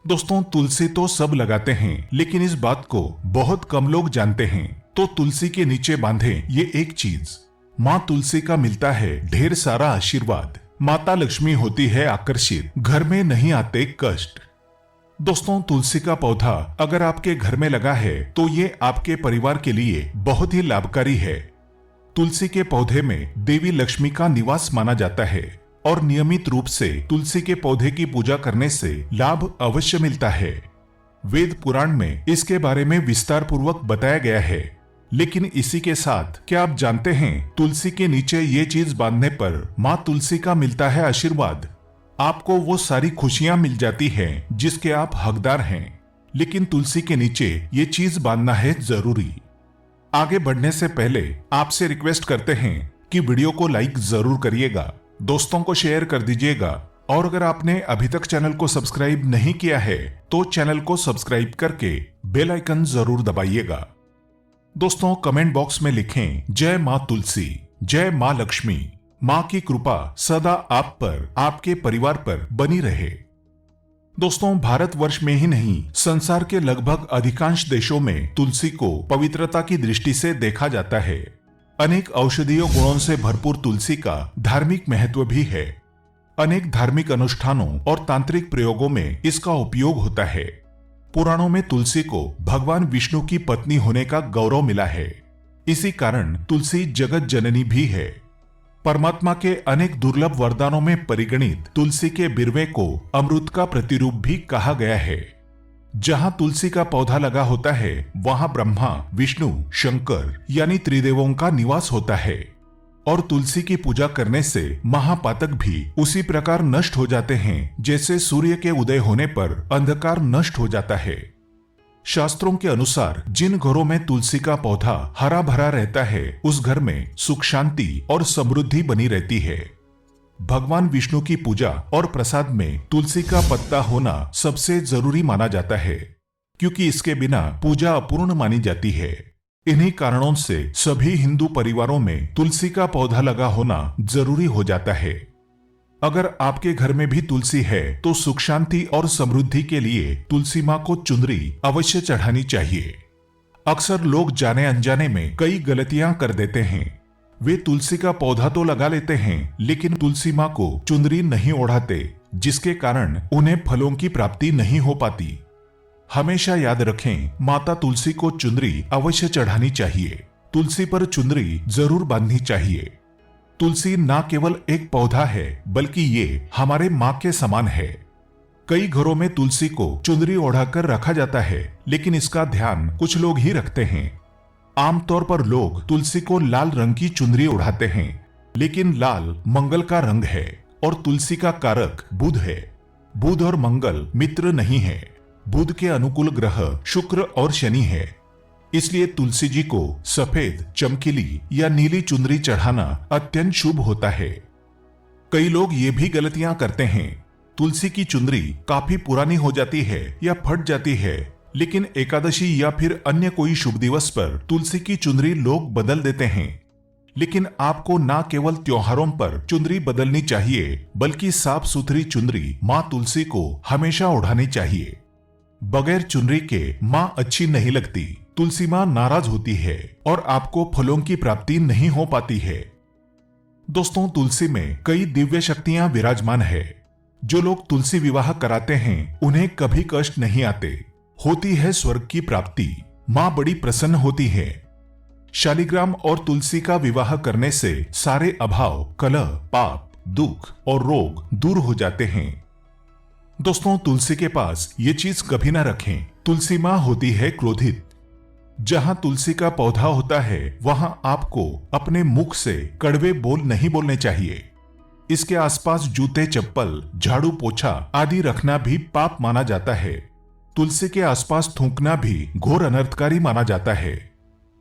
दोस्तों, तुलसी तो सब लगाते हैं, लेकिन इस बात को बहुत कम लोग जानते हैं। तो तुलसी के नीचे बांधे ये एक चीज, माँ तुलसी का मिलता है ढेर सारा आशीर्वाद। माता लक्ष्मी होती है आकर्षित, घर में नहीं आते कष्ट। दोस्तों, तुलसी का पौधा अगर आपके घर में लगा है तो ये आपके परिवार के लिए बहुत ही लाभकारी है। तुलसी के पौधे में देवी लक्ष्मी का निवास माना जाता है और नियमित रूप से तुलसी के पौधे की पूजा करने से लाभ अवश्य मिलता है। वेद पुराण में इसके बारे में विस्तार पूर्वक बताया गया है। लेकिन इसी के साथ क्या आप जानते हैं तुलसी के नीचे ये चीज बांधने पर माँ तुलसी का मिलता है आशीर्वाद। आपको वो सारी खुशियां मिल जाती हैं जिसके आप हकदार हैं। लेकिन तुलसी के नीचे ये चीज बांधना है जरूरी। आगे बढ़ने से पहले आपसे रिक्वेस्ट करते हैं कि वीडियो को लाइक जरूर करिएगा, दोस्तों को शेयर कर दीजिएगा और अगर आपने अभी तक चैनल को सब्सक्राइब नहीं किया है तो चैनल को सब्सक्राइब करके बेल आइकन जरूर दबाइएगा। दोस्तों, कमेंट बॉक्स में लिखें जय माँ तुलसी, जय माँ लक्ष्मी। माँ की कृपा सदा आप पर, आपके परिवार पर बनी रहे। दोस्तों, भारतवर्ष में ही नहीं संसार के लगभग अधिकांश देशों में तुलसी को पवित्रता की दृष्टि से देखा जाता है। अनेक औषधीय गुणों से भरपूर तुलसी का धार्मिक महत्व भी है। अनेक धार्मिक अनुष्ठानों और तांत्रिक प्रयोगों में इसका उपयोग होता है। पुराणों में तुलसी को भगवान विष्णु की पत्नी होने का गौरव मिला है। इसी कारण तुलसी जगत जननी भी है। परमात्मा के अनेक दुर्लभ वरदानों में परिगणित तुलसी के बिरवे को अमृत का प्रतिरूप भी कहा गया है। जहां तुलसी का पौधा लगा होता है वहां ब्रह्मा, विष्णु, शंकर यानी त्रिदेवों का निवास होता है। और तुलसी की पूजा करने से महापातक भी उसी प्रकार नष्ट हो जाते हैं जैसे सूर्य के उदय होने पर अंधकार नष्ट हो जाता है। शास्त्रों के अनुसार जिन घरों में तुलसी का पौधा हरा भरा रहता है उस घर में सुख शांति और समृद्धि बनी रहती है। भगवान विष्णु की पूजा और प्रसाद में तुलसी का पत्ता होना सबसे जरूरी माना जाता है, क्योंकि इसके बिना पूजा अपूर्ण मानी जाती है। इन्हीं कारणों से सभी हिंदू परिवारों में तुलसी का पौधा लगा होना जरूरी हो जाता है। अगर आपके घर में भी तुलसी है तो सुख शांति और समृद्धि के लिए तुलसी माँ को चुनरी अवश्य चढ़ानी चाहिए। अक्सर लोग जाने अनजाने में कई गलतियां कर देते हैं। वे तुलसी का पौधा तो लगा लेते हैं लेकिन तुलसी माँ को चुनरी नहीं ओढ़ाते, जिसके कारण उन्हें फलों की प्राप्ति नहीं हो पाती। हमेशा याद रखें, माता तुलसी को चुनरी अवश्य चढ़ानी चाहिए। तुलसी पर चुनरी जरूर बांधनी चाहिए। तुलसी न केवल एक पौधा है बल्कि ये हमारे माँ के समान है। कई घरों में तुलसी को चुनरी ओढ़ाकर रखा जाता है, लेकिन इसका ध्यान कुछ लोग ही रखते हैं। आमतौर पर लोग तुलसी को लाल रंग की चुनरी ओढ़ाते हैं, लेकिन लाल मंगल का रंग है और तुलसी का कारक बुध है। बुध और मंगल मित्र नहीं है। बुध के अनुकूल ग्रह शुक्र और शनि है। इसलिए तुलसी जी को सफेद, चमकीली या नीली चुनरी चढ़ाना अत्यंत शुभ होता है। कई लोग ये भी गलतियां करते हैं। तुलसी की चुनरी काफी पुरानी हो जाती है या फट जाती है, लेकिन एकादशी या फिर अन्य कोई शुभ दिवस पर तुलसी की चुनरी लोग बदल देते हैं। लेकिन आपको न केवल त्योहारों पर चुनरी बदलनी चाहिए बल्कि साफ सुथरी चुनरी माँ तुलसी को हमेशा ओढ़ानी चाहिए। बगैर चुनरी के माँ अच्छी नहीं लगती। तुलसी माँ नाराज होती है और आपको फलों की प्राप्ति नहीं हो पाती है। दोस्तों, तुलसी में कई दिव्य शक्तियां विराजमान है। जो लोग तुलसी विवाह कराते हैं उन्हें कभी कष्ट नहीं आते। होती है स्वर्ग की प्राप्ति। माँ बड़ी प्रसन्न होती है। शालिग्राम और तुलसी का विवाह करने से सारे अभाव, कलह, पाप, दुख और रोग दूर हो जाते हैं। दोस्तों, तुलसी के पास ये चीज कभी ना रखें। तुलसी माँ होती है क्रोधित। जहां तुलसी का पौधा होता है वहां आपको अपने मुख से कड़वे बोल नहीं बोलने चाहिए। इसके आसपास जूते, चप्पल, झाड़ू, पोछा आदि रखना भी पाप माना जाता है। तुलसी के आसपास थूकना भी घोर अनर्थकारी माना जाता है।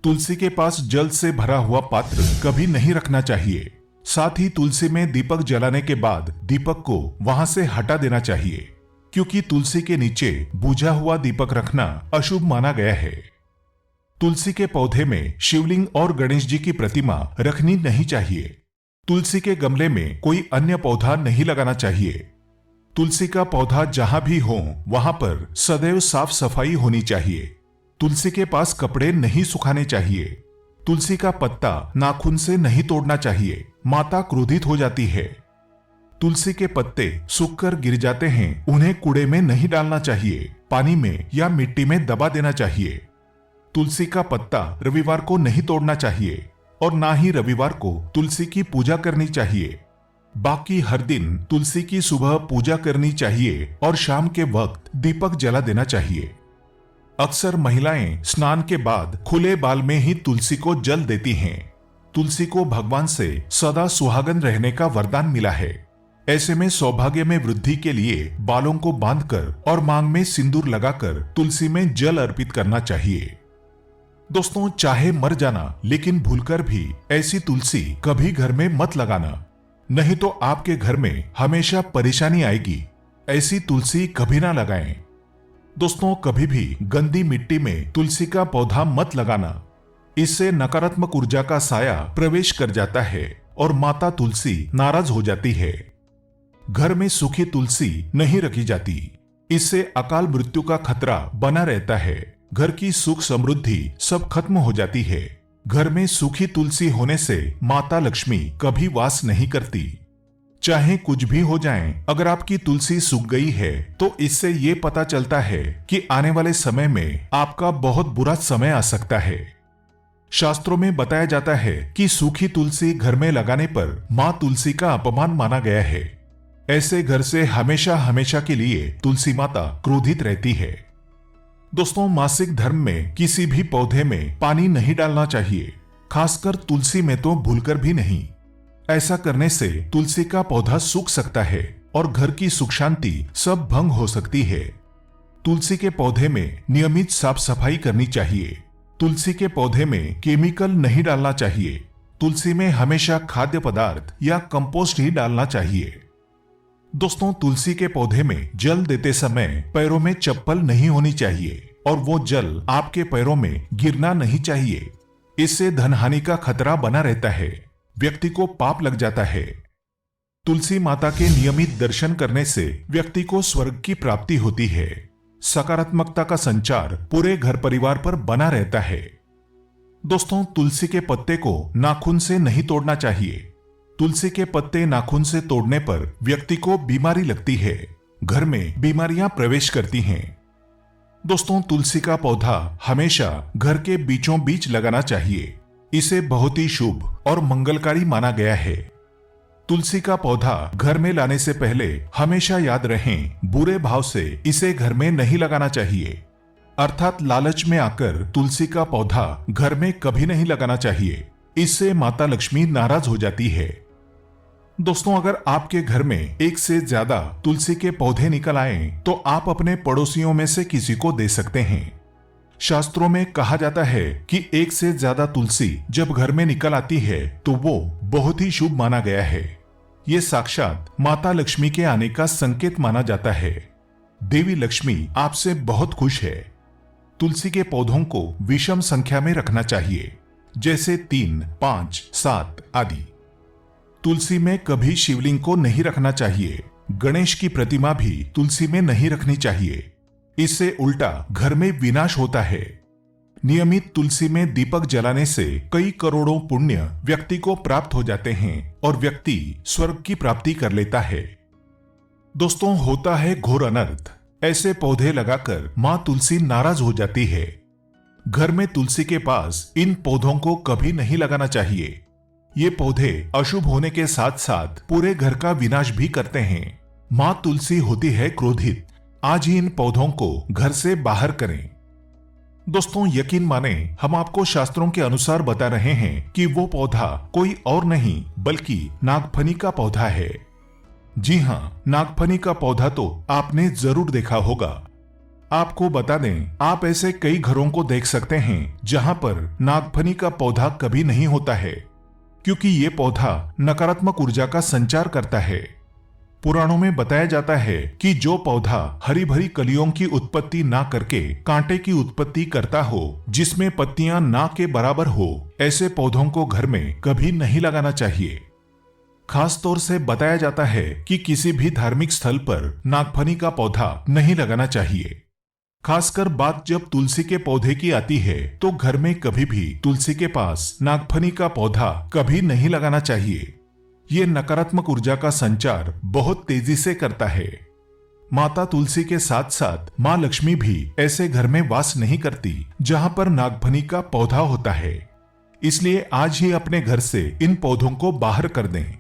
तुलसी के पास जल से भरा हुआ पात्र कभी नहीं रखना चाहिए। साथ ही तुलसी में दीपक जलाने के बाद दीपक को वहां से हटा देना चाहिए, क्योंकि तुलसी के नीचे बुझा हुआ दीपक रखना अशुभ माना गया है। तुलसी के पौधे में शिवलिंग और गणेश जी की प्रतिमा रखनी नहीं चाहिए। तुलसी के गमले में कोई अन्य पौधा नहीं लगाना चाहिए। तुलसी का पौधा जहां भी हो वहां पर सदैव साफ सफाई होनी चाहिए। तुलसी के पास कपड़े नहीं सुखाने चाहिए। तुलसी का पत्ता नाखून से नहीं तोड़ना चाहिए, माता क्रोधित हो जाती है। तुलसी के पत्ते सूखकर गिर जाते हैं, उन्हें कूड़े में नहीं डालना चाहिए, पानी में या मिट्टी में दबा देना चाहिए। तुलसी का पत्ता रविवार को नहीं तोड़ना चाहिए और ना ही रविवार को तुलसी की पूजा करनी चाहिए। बाकी हर दिन तुलसी की सुबह पूजा करनी चाहिए और शाम के वक्त दीपक जला देना चाहिए। अक्सर महिलाएं स्नान के बाद खुले बाल में ही तुलसी को जल देती हैं। तुलसी को भगवान से सदा सुहागन रहने का वरदान मिला है। ऐसे में सौभाग्य में वृद्धि के लिए बालों को बांधकर और मांग में सिंदूर लगाकर तुलसी में जल अर्पित करना चाहिए। दोस्तों, चाहे मर जाना लेकिन भूलकर भी ऐसी तुलसी कभी घर में मत लगाना, नहीं तो आपके घर में हमेशा परेशानी आएगी। ऐसी तुलसी कभी ना लगाएं। दोस्तों, कभी भी गंदी मिट्टी में तुलसी का पौधा मत लगाना, इससे नकारात्मक ऊर्जा का साया प्रवेश कर जाता है और माता तुलसी नाराज हो जाती है। घर में सूखी तुलसी नहीं रखी जाती, इससे अकाल मृत्यु का खतरा बना रहता है। घर की सुख समृद्धि सब खत्म हो जाती है। घर में सूखी तुलसी होने से माता लक्ष्मी कभी वास नहीं करती। चाहे कुछ भी हो जाए, अगर आपकी तुलसी सूख गई है तो इससे ये पता चलता है कि आने वाले समय में आपका बहुत बुरा समय आ सकता है। शास्त्रों में बताया जाता है कि सूखी तुलसी घर में लगाने पर मां तुलसी का अपमान माना गया है। ऐसे घर से हमेशा हमेशा के लिए तुलसी माता क्रोधित रहती है। दोस्तों, मासिक धर्म में किसी भी पौधे में पानी नहीं डालना चाहिए, खासकर तुलसी में तो भूलकर भी नहीं। ऐसा करने से तुलसी का पौधा सूख सकता है और घर की सुख शांति सब भंग हो सकती है। तुलसी के पौधे में नियमित साफ सफाई करनी चाहिए। तुलसी के पौधे में केमिकल नहीं डालना चाहिए। तुलसी में हमेशा खाद्य पदार्थ या कंपोस्ट ही डालना चाहिए। दोस्तों, तुलसी के पौधे में जल देते समय पैरों में चप्पल नहीं होनी चाहिए और वो जल आपके पैरों में गिरना नहीं चाहिए। इससे धनहानि का खतरा बना रहता है, व्यक्ति को पाप लग जाता है। तुलसी माता के नियमित दर्शन करने से व्यक्ति को स्वर्ग की प्राप्ति होती है। सकारात्मकता का संचार पूरे घर परिवार पर बना रहता है। दोस्तों, तुलसी के पत्ते को नाखून से नहीं तोड़ना चाहिए। तुलसी के पत्ते नाखून से तोड़ने पर व्यक्ति को बीमारी लगती है, घर में बीमारियां प्रवेश करती हैं। दोस्तों, तुलसी का पौधा हमेशा घर के बीचों बीच लगाना चाहिए। इसे बहुत ही शुभ और मंगलकारी माना गया है। तुलसी का पौधा घर में लाने से पहले हमेशा याद रहें, बुरे भाव से इसे घर में नहीं लगाना चाहिए। अर्थात लालच में आकर तुलसी का पौधा घर में कभी नहीं लगाना चाहिए, इससे माता लक्ष्मी नाराज हो जाती है। दोस्तों, अगर आपके घर में एक से ज्यादा तुलसी के पौधे निकल आए तो आप अपने पड़ोसियों में से किसी को दे सकते हैं। शास्त्रों में कहा जाता है कि एक से ज्यादा तुलसी जब घर में निकल आती है तो वो बहुत ही शुभ माना गया है। ये साक्षात माता लक्ष्मी के आने का संकेत माना जाता है। देवी लक्ष्मी आपसे बहुत खुश है। तुलसी के पौधों को विषम संख्या में रखना चाहिए, जैसे 3, 5, 7 आदि। तुलसी में कभी शिवलिंग को नहीं रखना चाहिए। गणेश की प्रतिमा भी तुलसी में नहीं रखनी चाहिए, इससे उल्टा घर में विनाश होता है। नियमित तुलसी में दीपक जलाने से कई करोड़ों पुण्य व्यक्ति को प्राप्त हो जाते हैं और व्यक्ति स्वर्ग की प्राप्ति कर लेता है। दोस्तों, होता है घोर अनर्थ। ऐसे पौधे लगाकर मां तुलसी नाराज हो जाती है। घर में तुलसी के पास इन पौधों को कभी नहीं लगाना चाहिए। ये पौधे अशुभ होने के साथ साथ पूरे घर का विनाश भी करते हैं। मां तुलसी होती है क्रोधित। आज ही इन पौधों को घर से बाहर करें। दोस्तों, यकीन माने, हम आपको शास्त्रों के अनुसार बता रहे हैं कि वो पौधा कोई और नहीं बल्कि नागफनी का पौधा है। जी हाँ, नागफनी का पौधा तो आपने जरूर देखा होगा। आपको बता दें, आप ऐसे कई घरों को देख सकते हैं जहां पर नागफनी का पौधा कभी नहीं होता है, क्योंकि ये पौधा नकारात्मक ऊर्जा का संचार करता है। पुराणों में बताया जाता है कि जो पौधा हरी भरी कलियों की उत्पत्ति ना करके कांटे की उत्पत्ति करता हो, जिसमें पत्तियां ना के बराबर हो, ऐसे पौधों को घर में कभी नहीं लगाना चाहिए। खास तौर से बताया जाता है कि किसी भी धार्मिक स्थल पर नागफनी का पौधा नहीं लगाना चाहिए। खासकर बात जब तुलसी के पौधे की आती है तो घर में कभी भी तुलसी के पास नागफनी का पौधा कभी नहीं लगाना चाहिए। ये नकारात्मक ऊर्जा का संचार बहुत तेजी से करता है। माता तुलसी के साथ साथ माँ लक्ष्मी भी ऐसे घर में वास नहीं करती जहाँ पर नागफनी का पौधा होता है। इसलिए आज ही अपने घर से इन पौधों को बाहर कर दें।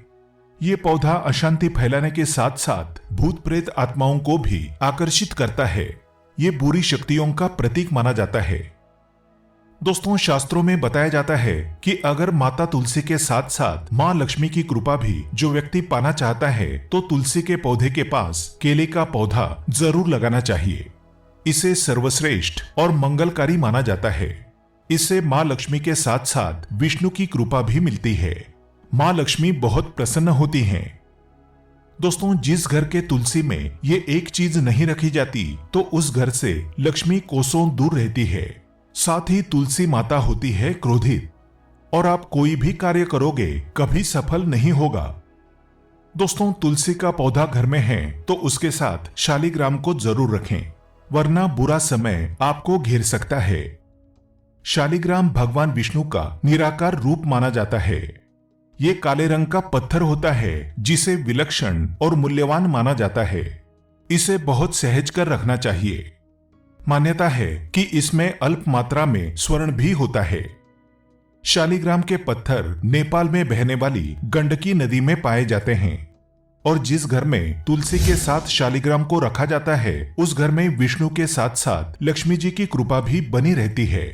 ये पौधा अशांति फैलाने के साथ साथ भूत प्रेत आत्माओं को भी आकर्षित करता है। ये बुरी शक्तियों का प्रतीक माना जाता है। दोस्तों, शास्त्रों में बताया जाता है कि अगर माता तुलसी के साथ साथ माँ लक्ष्मी की कृपा भी जो व्यक्ति पाना चाहता है तो तुलसी के पौधे के पास केले का पौधा जरूर लगाना चाहिए। इसे सर्वश्रेष्ठ और मंगलकारी माना जाता है। इससे माँ लक्ष्मी के साथ साथ विष्णु की कृपा भी मिलती है। माँ लक्ष्मी बहुत प्रसन्न होती हैं। दोस्तों, जिस घर के तुलसी में ये एक चीज नहीं रखी जाती तो उस घर से लक्ष्मी कोसों दूर रहती है। साथ ही तुलसी माता होती है क्रोधित और आप कोई भी कार्य करोगे कभी सफल नहीं होगा। दोस्तों, तुलसी का पौधा घर में है तो उसके साथ शालिग्राम को जरूर रखें, वरना बुरा समय आपको घेर सकता है। शालिग्राम भगवान विष्णु का निराकार रूप माना जाता है। ये काले रंग का पत्थर होता है जिसे विलक्षण और मूल्यवान माना जाता है। इसे बहुत सहज कर रखना चाहिए। मान्यता है कि इसमें अल्प मात्रा में स्वर्ण भी होता है। शालिग्राम के पत्थर नेपाल में बहने वाली गंडकी नदी में पाए जाते हैं और जिस घर में तुलसी के साथ शालिग्राम को रखा जाता है उस घर में विष्णु के साथ साथ लक्ष्मी जी की कृपा भी बनी रहती है।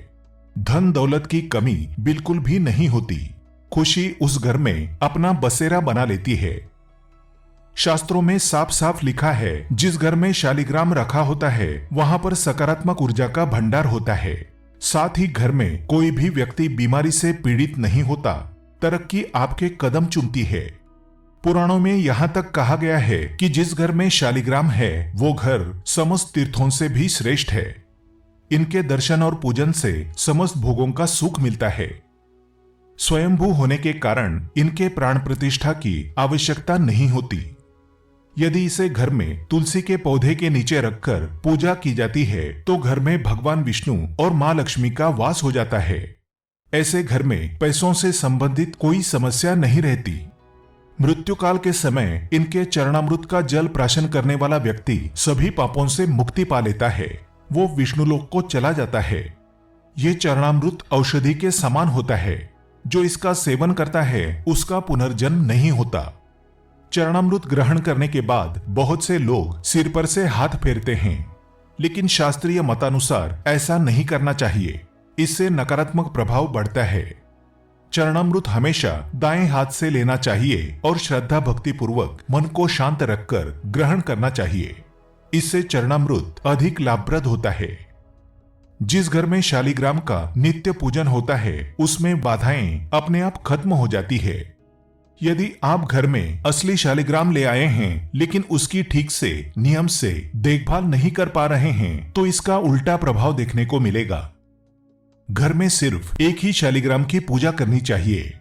धन दौलत की कमी बिल्कुल भी नहीं होती। खुशी उस घर में अपना बसेरा बना लेती है। शास्त्रों में साफ साफ लिखा है जिस घर में शालिग्राम रखा होता है वहां पर सकारात्मक ऊर्जा का भंडार होता है। साथ ही घर में कोई भी व्यक्ति बीमारी से पीड़ित नहीं होता। तरक्की आपके कदम चूमती है। पुराणों में यहाँ तक कहा गया है कि जिस घर में शालिग्राम है वो घर समस्त तीर्थों से भी श्रेष्ठ है। इनके दर्शन और पूजन से समस्त भोगों का सुख मिलता है। स्वयंभू होने के कारण इनके प्राण प्रतिष्ठा की आवश्यकता नहीं होती। यदि इसे घर में तुलसी के पौधे के नीचे रखकर पूजा की जाती है तो घर में भगवान विष्णु और माँ लक्ष्मी का वास हो जाता है। ऐसे घर में पैसों से संबंधित कोई समस्या नहीं रहती। मृत्यु काल के समय इनके चरणामृत का जल प्राशन करने वाला व्यक्ति सभी पापों से मुक्ति पा लेता है। वो विष्णुलोक को चला जाता है। ये चरणामृत औषधि के समान होता है। जो इसका सेवन करता है उसका पुनर्जन्म नहीं होता। चरणामृत ग्रहण करने के बाद बहुत से लोग सिर पर से हाथ फेरते हैं, लेकिन शास्त्रीय मतानुसार ऐसा नहीं करना चाहिए। इससे नकारात्मक प्रभाव बढ़ता है। चरणामृत हमेशा दाएं हाथ से लेना चाहिए और श्रद्धा भक्ति पूर्वक मन को शांत रखकर ग्रहण करना चाहिए। इससे चरणामृत अधिक लाभप्रद होता है। जिस घर में शालिग्राम का नित्य पूजन होता है उसमें बाधाएं अपने आप खत्म हो जाती है। यदि आप घर में असली शालिग्राम ले आए हैं लेकिन उसकी ठीक से नियम से देखभाल नहीं कर पा रहे हैं तो इसका उल्टा प्रभाव देखने को मिलेगा। घर में सिर्फ एक ही शालिग्राम की पूजा करनी चाहिए।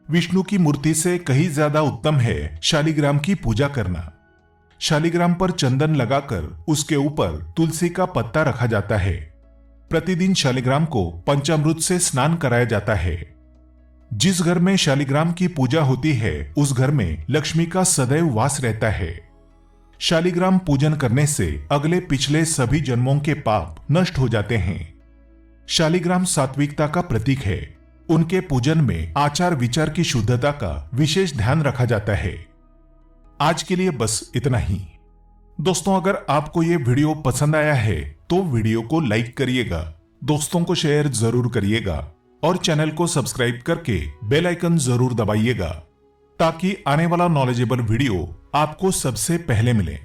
विष्णु की मूर्ति से कहीं ज्यादा उत्तम है शालिग्राम की पूजा करना। शालिग्राम पर चंदन लगाकर उसके ऊपर तुलसी का पत्ता रखा जाता है। प्रतिदिन शालिग्राम को पंचामृत से स्नान कराया जाता है। जिस घर में शालिग्राम की पूजा होती है उस घर में लक्ष्मी का सदैव वास रहता है। शालिग्राम पूजन करने से अगले पिछले सभी जन्मों के पाप नष्ट हो जाते हैं। शालिग्राम सात्विकता का प्रतीक है। उनके पूजन में आचार विचार की शुद्धता का विशेष ध्यान रखा जाता है। आज के लिए बस इतना ही। दोस्तों, अगर आपको ये वीडियो पसंद आया है तो वीडियो को लाइक करिएगा, दोस्तों को शेयर जरूर करिएगा और चैनल को सब्सक्राइब करके बेल आइकन जरूर दबाइएगा ताकि आने वाला नॉलेजेबल वीडियो आपको सबसे पहले मिले।